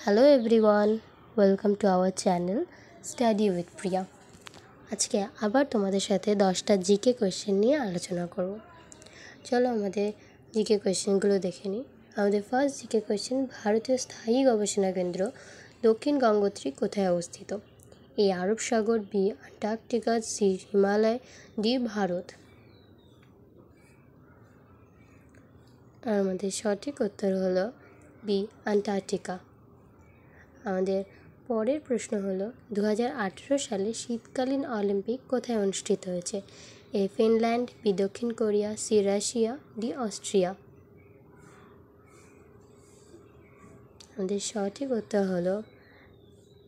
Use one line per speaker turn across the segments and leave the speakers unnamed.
Hello everyone, welcome to our channel study with Priya. আজকে আবার তোমাদের সাথে 10টা জিকে কোয়েশ্চেন নিয়ে আলোচনা করব। চলো আমাদের জিকে কোয়েশ্চেনগুলো দেখে নিই। আমাদের ফার্স্ট জিকে কোয়েশ্চেন, ভারতীয় স্থায়ী গবেষণা কেন্দ্র দক্ষিণ গঙ্গোত্রী কোথায় অবস্থিত? এ আরব সাগর, B Antarctica, C Himalaya, D Bharat. আর আমাদের সঠিক উত্তর হলো বি অ্যান্টার্কটিকা। আমাদের পরের প্রশ্ন হলো 2018 সালে শীতকালীন অলিম্পিক কোথায় অনুষ্ঠিত হয়েছে? এ ফিনল্যান্ড, বি দক্ষিণ Korea, C Russia, D Austria. আমাদের সঠিক উত্তর হলো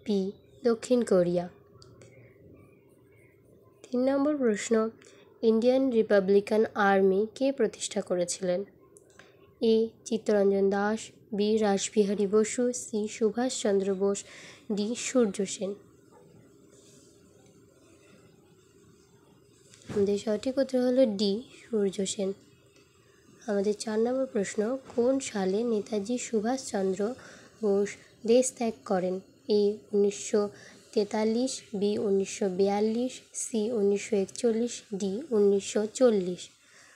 বি দক্ষিণ কোরিয়া। 3 নম্বর প্রশ্ন, ইন্ডিয়ান রিপাবলিকান আর্মি কে প্রতিষ্ঠা করেছিলেন? A Chittaranjan Das, B Rashbehari Bose, C Subhas Chandra Bose, D Surya Sen. আমাদের সঠিক উত্তর হলো ডি সূর্য সেন। আমাদের 4 নম্বর প্রশ্ন, কোন সালে নেতাজি সুভাষচন্দ্র বোস দেশ ত্যাগ করেন? এ 1943, বি 1942, সি 1941, ডি 1940।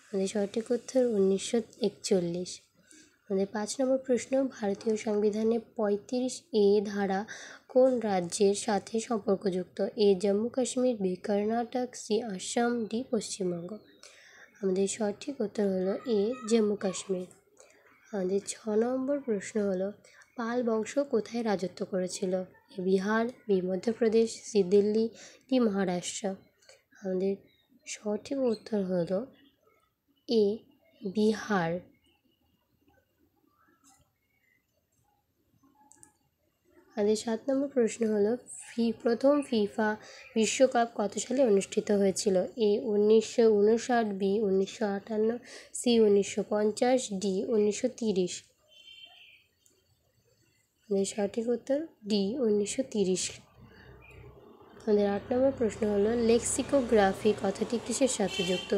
আমাদের সঠিক উত্তর 1941। আমাদের 5 নম্বর প্রশ্ন, ভারতীয় সংবিধানে 35A ধারা কোন রাজ্যের সাথে সম্পর্কযুক্ত? A Jammu Kashmir, B Karnataka, C Assam, D Paschimbanga. আমাদের সঠিক উত্তর হলো এ জম্মু কাশ্মীর। আমাদের 6 নম্বর প্রশ্ন হলো, পাল বংশ কোথায় রাজত্ব করেছিল? A Bihar, B Madhya Pradesh, C Delhi, D Maharashtra. আমাদের সঠিক উত্তর হলো এ বিহার। আমাদের 7 নম্বর প্রশ্ন হলো, প্রথম ফিফা বিশ্বকাপ কত সালে অনুষ্ঠিত হয়েছিল? এ 1959, বি 1958, সি 1950, ডি 1930। আমাদের সঠিক উত্তর ডি 1930। আমাদের 8 নম্বর প্রশ্ন হলো, লেক্সিকোগ্রাফি কথাটি কিসের সাথে যুক্ত?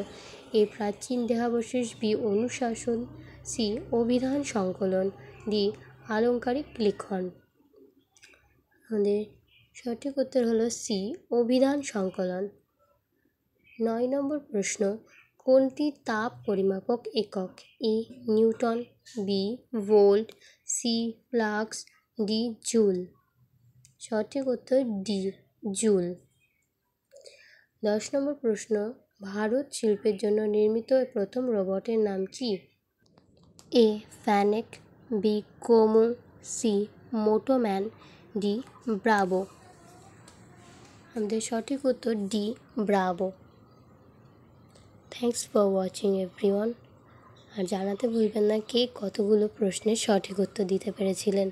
এ প্রাচীন দেহাবশেষ, বি অনুশাসন, সি অভিধান সংকলন, ডি আলংকারিক লিখন। আমাদের সঠিক উত্তর হলো সি অভিধান সংকলন। 9 নম্বর প্রশ্ন, কোনটি তাপ পরিমাপক একক? A Newton, B volt, C flux, D joule. সঠিক উত্তর ডি জুল। 10 নম্বর প্রশ্ন, ভারত শিল্পের জন্য নির্মিত প্রথম রোবটের নাম কি? A Fanuc, B Como, C Motoman, D Bravo. আমাদের সঠিক উত্তর D Bravo. Thanks for watching everyone. আর জানাতে ভুলবেন না কে কতগুলো প্রশ্নের সঠিক উত্তর দিতে পেরেছিলেন।